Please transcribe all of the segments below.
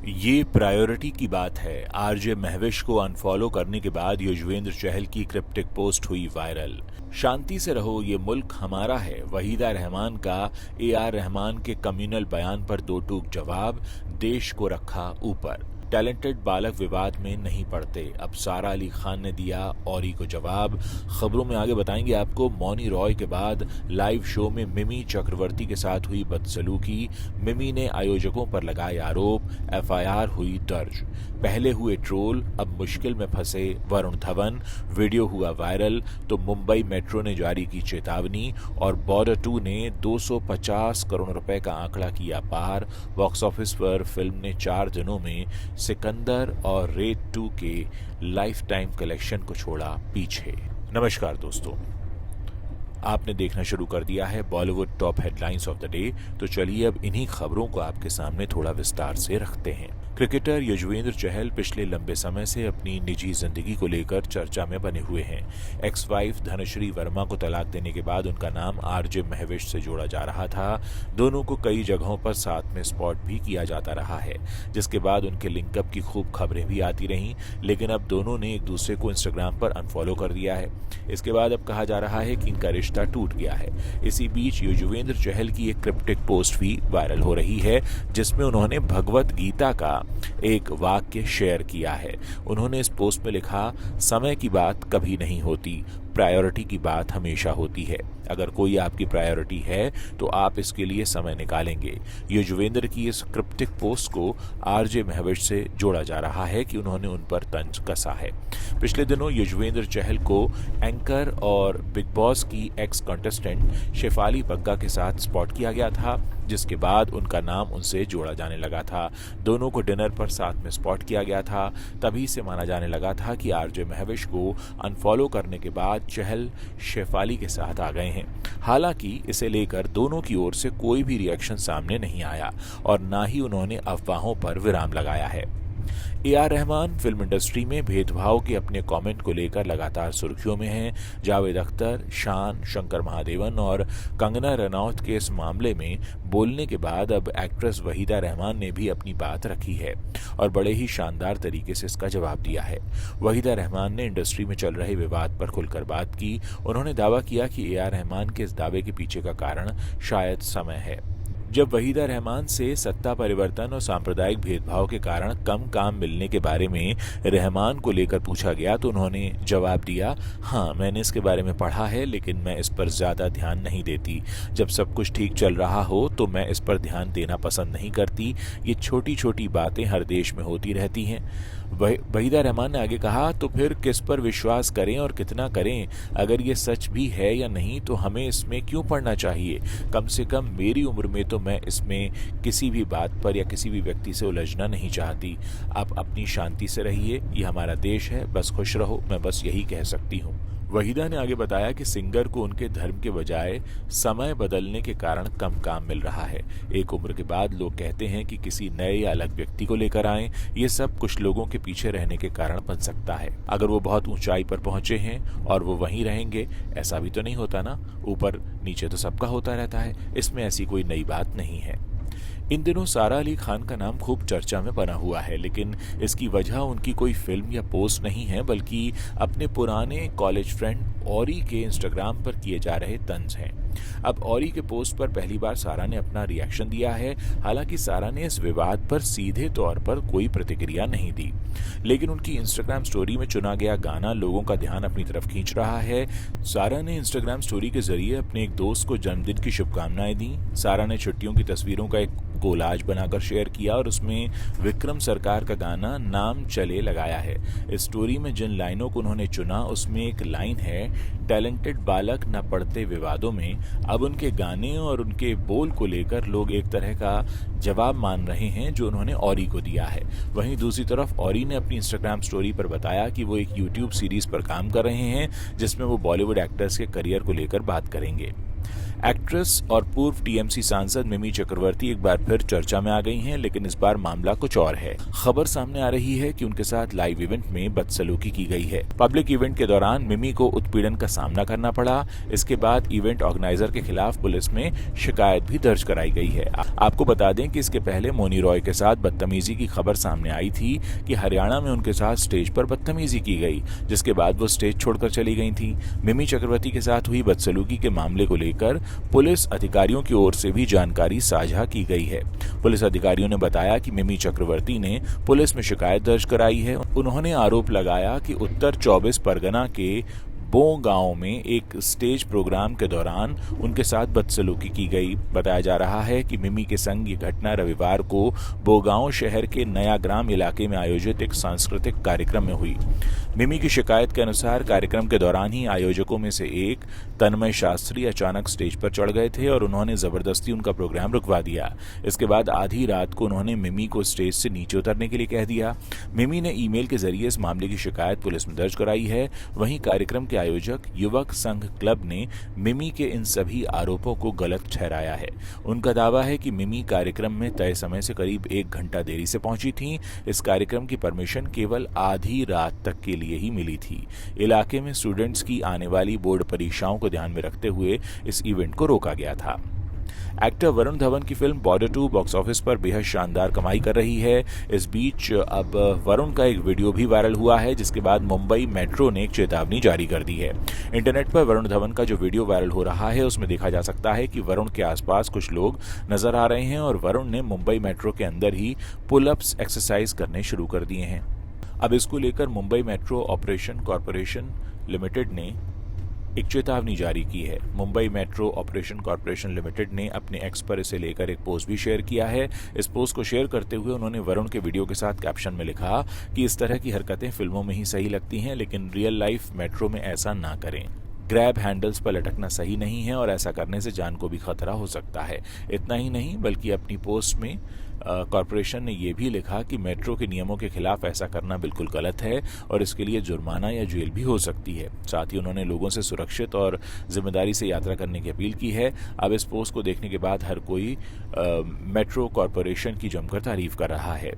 ये प्रायोरिटी की बात है। आरजे महविश को अनफॉलो करने के बाद युजवेंद्र चहल की क्रिप्टिक पोस्ट हुई वायरल। शांति से रहो, ये मुल्क हमारा है। वहीदा रहमान का AR रहमान के कम्युनल बयान पर दो टूक जवाब, देश को रखा ऊपर। टैलेंटेड बालक विवाद में नहीं पड़ते, अब सारा अली खान ने दिया औरी को जवाब। खबरों में आगे बताएंगे आपको मौनी रॉय के बाद लाइव शो में मिमी चक्रवर्ती के साथ हुई बदसलूकी। मिमी ने आयोजकों पर लगाए आरोप, FIR हुई दर्ज। पहले हुए ट्रोल, अब मुश्किल में फंसे वरुण धवन। वीडियो हुआ वायरल तो मुंबई मेट्रो ने जारी की चेतावनी और बॉर्डर 2 ने 250 करोड़ रुपए का आंकड़ा किया पार। बॉक्स ऑफिस पर फिल्म ने 4 दिनों में सिकंदर और रेड 2 के लाइफ टाइम कलेक्शन को छोड़ा पीछे। नमस्कार दोस्तों, आपने देखना शुरू कर दिया है Bollywood top headlines of the day. तो चलिए अब इन्हीं खबरों को आपके सामने थोड़ा विस्तार से रखते हैं। क्रिकेटर युजवेंद्र चहल पिछले लंबे समय से अपनी निजी जिंदगी को लेकर चर्चा में बने हुए हैं। एक्स वाइफ धनश्री वर्मा को तलाक देने के बाद उनका नाम आरजे महविश से जोड़ा जा रहा था। दोनों को कई जगहों पर साथ में स्पॉट भी किया जाता रहा है, जिसके बाद उनके लिंकअप की खूब खबरें भी आती रहीं। लेकिन अब दोनों ने एक दूसरे को इंस्टाग्राम पर अनफॉलो कर दिया है। इसके बाद अब कहा जा रहा है कि इनका रिश्ता टूट गया है। इसी बीच युजवेंद्र चहल की एक क्रिप्टिक पोस्ट भी वायरल हो रही है, जिसमें उन्होंने भगवत गीता का एक वाक्य शेयर किया है। उन्होंने इस पोस्ट में लिखा, समय की बात कभी नहीं होती, प्रायोरिटी की बात हमेशा होती है। अगर कोई आपकी प्रायोरिटी है तो आप इसके लिए समय निकालेंगे। युजवेंद्र की इस क्रिप्टिक पोस्ट को आरजे महविश से जोड़ा जा रहा है कि उन्होंने उन पर तंज कसा है। पिछले दिनों युजवेंद्र चहल को एंकर और बिग बॉस की एक्स कंटेस्टेंट शेफाली बग्गा के साथ स्पॉट किया गया था, जिसके बाद उनका नाम उनसे जोड़ा जाने लगा था। दोनों को डिनर पर साथ में स्पॉट किया गया था। तभी से माना जाने लगा था कि आरजे महविश को अनफॉलो करने के बाद चहल शेफाली के साथ आ गए हैं। हालांकि इसे लेकर दोनों की ओर से कोई भी रिएक्शन सामने नहीं आया और ना ही उन्होंने अफवाहों पर विराम लगाया है। AR रहमान फिल्म इंडस्ट्री में भेदभाव के अपने कमेंट को लेकर लगातार सुर्खियों में हैं। जावेद अख्तर, शान, शंकर महादेवन और कंगना रनौत के इस मामले में बोलने के बाद अब एक्ट्रेस वहीदा रहमान ने भी अपनी बात रखी है और बड़े ही शानदार तरीके से इसका जवाब दिया है। वहीदा रहमान ने इंडस्ट्री में चल रहे विवाद पर खुलकर बात की। उन्होंने दावा किया कि AR रहमान के इस दावे के पीछे का कारण शायद समय है। जब वहीदा रहमान से सत्ता परिवर्तन और सांप्रदायिक भेदभाव के कारण कम काम मिलने के बारे में रहमान को लेकर पूछा गया तो उन्होंने जवाब दिया, हाँ मैंने इसके बारे में पढ़ा है, लेकिन मैं इस पर ज़्यादा ध्यान नहीं देती। जब सब कुछ ठीक चल रहा हो तो मैं इस पर ध्यान देना पसंद नहीं करती। ये छोटी छोटी बातें हर देश में होती रहती हैं। वहीदा रहमान ने आगे कहा, तो फिर किस पर विश्वास करें और कितना करें? अगर ये सच भी है या नहीं तो हमें इसमें क्यों पढ़ना चाहिए? कम से कम मेरी उम्र में तो मैं इसमें किसी भी बात पर या किसी भी व्यक्ति से उलझना नहीं चाहती। आप अपनी शांति से रहिए, ये हमारा देश है, बस खुश रहो, मैं बस यही कह सकती हूँ। वहीदा ने आगे बताया कि सिंगर को उनके धर्म के बजाय समय बदलने के कारण कम काम मिल रहा है। एक उम्र के बाद लोग कहते हैं कि किसी नए या अलग व्यक्ति को लेकर आएं। ये सब कुछ लोगों के पीछे रहने के कारण बन सकता है। अगर वो बहुत ऊंचाई पर पहुंचे हैं और वो वहीं रहेंगे, ऐसा भी तो नहीं होता ना। ऊपर नीचे तो सबका होता रहता है, इसमें ऐसी कोई नई बात नहीं है। इन दिनों सारा अली खान का नाम खूब चर्चा में बना हुआ है, लेकिन इसकी वजह उनकी कोई फिल्म या पोस्ट नहीं है, बल्कि अपने पुराने कॉलेज फ्रेंड औरी के इंस्टाग्राम पर किए जा रहे तंज हैं। अब औरी के पोस्ट पर पहली बार सारा ने अपना रिएक्शन दिया है। हालांकि सारा ने इस विवाद पर सीधे तौर पर कोई प्रतिक्रिया नहीं दी, लेकिन उनकी इंस्टाग्राम स्टोरी में चुना गया गाना लोगों का ध्यान अपनी तरफ खींच रहा है। सारा ने इंस्टाग्राम स्टोरी के जरिए अपने एक दोस्त को जन्मदिन की शुभकामनाएं दी। सारा ने छुट्टियों की तस्वीरों का एक कोलाज बनाकर शेयर किया और उसमें विक्रम सरकार का गाना नाम चले लगाया है। इस स्टोरी में जिन लाइनों को उन्होंने चुना उसमें एक लाइन है, टैलेंटेड बालक न पड़ते विवादों में। अब उनके गाने और उनके बोल को लेकर लोग एक तरह का जवाब मान रहे हैं जो उन्होंने औरी को दिया है। वहीं दूसरी तरफ औरी ने अपनी इंस्टाग्राम स्टोरी पर बताया कि वो एक यूट्यूब सीरीज पर काम कर रहे हैं जिसमें वो बॉलीवुड एक्टर्स के करियर को लेकर बात करेंगे। एक्ट्रेस और पूर्व टीएमसी सांसद मिमी चक्रवर्ती एक बार फिर चर्चा में आ गई हैं, लेकिन इस बार मामला कुछ और है। खबर सामने आ रही है कि उनके साथ लाइव इवेंट में बदसलूकी की गई है। पब्लिक इवेंट के दौरान मिमी को उत्पीड़न का सामना करना पड़ा। इसके बाद इवेंट ऑर्गेनाइजर के खिलाफ पुलिस में शिकायत भी दर्ज कराई गई है। आपको बता दें कि इसके पहले मौनी रॉय के साथ बदतमीजी की खबर सामने आई थी कि हरियाणा में उनके साथ स्टेज पर बदतमीजी की गई, जिसके बाद वो स्टेज छोड़कर चली गई थी। मिमी चक्रवर्ती के साथ हुई बदसलूकी के मामले को लेकर पुलिस अधिकारियों की ओर से भी जानकारी साझा की गई है। पुलिस अधिकारियों ने बताया कि मिमी चक्रवर्ती ने पुलिस में शिकायत दर्ज कराई है। उन्होंने आरोप लगाया कि उत्तर 24 परगना के बो गांव में एक स्टेज प्रोग्राम के दौरान उनके साथ बदसलूकी की गई। बताया जा रहा है कि मिमी के संग ये घटना रविवार को बोगांव शहर के नया ग्राम इलाके में आयोजित एक सांस्कृतिक कार्यक्रम में हुई। मिमी की शिकायत के अनुसार कार्यक्रम के दौरान ही आयोजकों में से एक तन्मय शास्त्री अचानक स्टेज पर चढ़ गए थे और उन्होंने जबरदस्ती उनका प्रोग्राम रुकवा दिया। इसके बाद आधी रात को उन्होंने मिमी को स्टेज से नीचे उतरने के लिए कह दिया। मिमी ने ईमेल के जरिए इस मामले की शिकायत पुलिस में दर्ज कराई है। वहीं कार्यक्रम के आयोजक युवक संघ क्लब ने मिमी के इन सभी आरोपों को गलत ठहराया है। उनका दावा है कि मिमी कार्यक्रम में तय समय से करीब 1 घंटा देरी से पहुंची थी। इस कार्यक्रम की परमिशन केवल आधी रात तक के लिए ही मिली थी। इलाके में स्टूडेंट्स की आने वाली बोर्ड परीक्षाओं को ध्यान में रखते हुए इस इवेंट को रोका गया था। एक्टर वरुण धवन की फिल्म बॉर्डर 2 बॉक्स ऑफिस पर बेहद शानदार कमाई कर रही है। इस बीच अब वरुण का एक वीडियो भी वायरल हुआ है, जिसके बाद मुंबई मेट्रो ने एक चेतावनी जारी कर दी है। इंटरनेट पर वरुण धवन का जो वीडियो वायरल हो रहा है उसमें देखा जा सकता है कि वरुण के आसपास कुछ लोग नजर आ रहे हैं और वरुण ने मुंबई मेट्रो के अंदर ही पुलअप्स एक्सरसाइज करने शुरू कर दिए हैं। अब इसको लेकर Mumbai metro operation corporation limited ने एक चेतावनी जारी की है। Mumbai metro operation corporation limited ने अपने एक्स पर इसे लेकर एक पोस्ट भी शेयर किया है। इस पोस्ट को शेयर करते हुए उन्होंने वरुण के वीडियो के साथ कैप्शन में लिखा कि इस तरह की हरकतें फिल्मों में ही सही लगती हैं, लेकिन रियल लाइफ मेट्रो में ऐसा ना करें। ग्रैब हैंडल्स पर लटकना सही नहीं है और ऐसा करने से जान को भी खतरा हो सकता है। इतना ही नहीं बल्कि अपनी पोस्ट में कॉरपोरेशन ने यह भी लिखा कि मेट्रो के नियमों के खिलाफ ऐसा करना बिल्कुल गलत है और इसके लिए जुर्माना या जेल भी हो सकती है। साथ ही उन्होंने लोगों से सुरक्षित और जिम्मेदारी से यात्रा करने की अपील की है। अब इस पोस्ट को देखने के बाद हर कोई मेट्रो कॉरपोरेशन की जमकर तारीफ कर रहा है।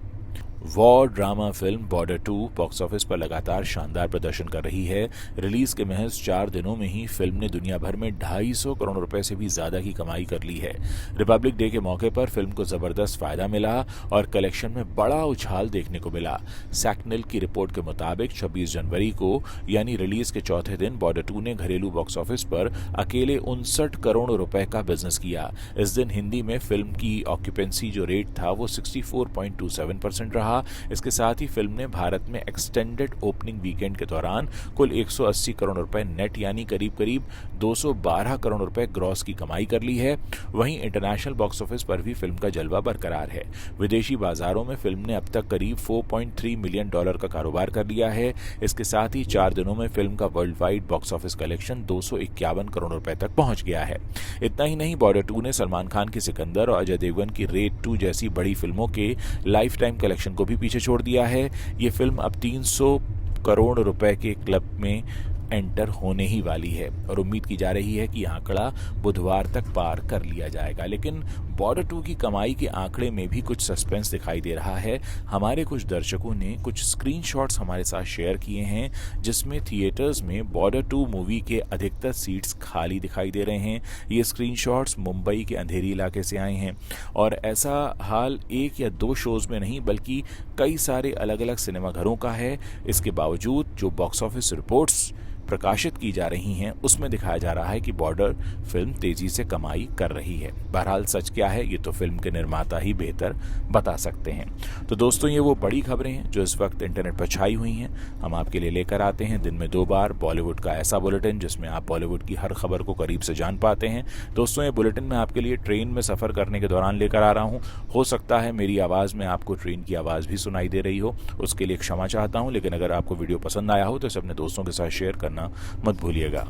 War drama film border 2 box office पर लगातार शानदार प्रदर्शन कर रही है। रिलीज के महज 4 दिनों में ही फिल्म ने दुनिया भर में 250 करोड़ रुपए से भी ज्यादा की कमाई कर ली है। रिपब्लिक डे के मौके पर फिल्म को जबरदस्त फायदा मिला और कलेक्शन में बड़ा उछाल देखने को मिला। सैकनिल की रिपोर्ट के मुताबिक 26 जनवरी को यानी रिलीज के चौथे दिन बॉर्डर 2 ने घरेलू बॉक्स ऑफिस पर अकेले 59 करोड़ रुपए का बिजनेस किया। इस दिन हिंदी में फिल्म की ऑक्यूपेंसी जो रेट था वो 64.27% रहा। इसके साथ ही फिल्म ने भारत में एक्सटेंडेड ओपनिंग वीकेंड के दौरान कुल 180 करोड़ रुपए नेट यानी करीब 212 करोड़ रुपए ग्रॉस की कमाई कर ली है। वहीं इंटरनेशनल बॉक्स ऑफिस पर भी फिल्म का जलवा बरकरार है। विदेशी बाजारों में फिल्म ने अब तक करीब $4.3 मिलियन का कारोबार कर लिया है। इसके साथ ही 4 दिनों में फिल्म का world wide box office collection 251 crore रुपए तक पहुंच गया है। इतना ही नहीं बॉर्डर 2 ने सलमान खान की सिकंदर और अजय देवगन की रेड 2 जैसी बड़ी फिल्मों के लाइफ टाइम कलेक्शन को भी पीछे छोड़ दिया है। ये फिल्म अब 300 करोड़ रुपए के क्लब में एंटर होने ही वाली है और उम्मीद की जा रही है कि आंकड़ा बुधवार तक पार कर लिया जाएगा। लेकिन बॉर्डर 2 की कमाई के आंकड़े में भी कुछ सस्पेंस दिखाई दे रहा है। हमारे कुछ दर्शकों ने कुछ स्क्रीनशॉट्स हमारे साथ शेयर किए हैं जिसमें थिएटर्स में बॉर्डर 2 मूवी के अधिकतर सीट्स खाली दिखाई दे रहे हैं। ये स्क्रीनशॉट्स मुंबई के अंधेरी इलाके से आए हैं और ऐसा हाल 1 या 2 शोज में नहीं बल्कि कई सारे अलग अलग सिनेमाघरों का है। इसके बावजूद जो बॉक्स ऑफिस रिपोर्ट्स प्रकाशित की जा रही हैं उसमें दिखाया जा रहा है कि बॉर्डर फिल्म तेजी से कमाई कर रही है। बहरहाल सच क्या है ये तो फिल्म के निर्माता ही बेहतर बता सकते हैं। तो दोस्तों ये वो बड़ी खबरें हैं जो इस वक्त इंटरनेट पर छाई हुई हैं। हम आपके लिए लेकर आते हैं दिन में 2 बार बॉलीवुड का ऐसा बुलेटिन जिसमें आप बॉलीवुड की हर खबर को करीब से जान पाते हैं। दोस्तों ये बुलेटिन मैं आपके लिए ट्रेन में सफर करने के दौरान लेकर आ रहा हूँ। हो सकता है मेरी आवाज़ में आपको ट्रेन की आवाज़ भी सुनाई दे रही हो, उसके लिए क्षमा चाहता हूँ। लेकिन अगर आपको वीडियो पसंद आया हो तो इसे अपने दोस्तों के साथ शेयर करना मत भूलिएगा।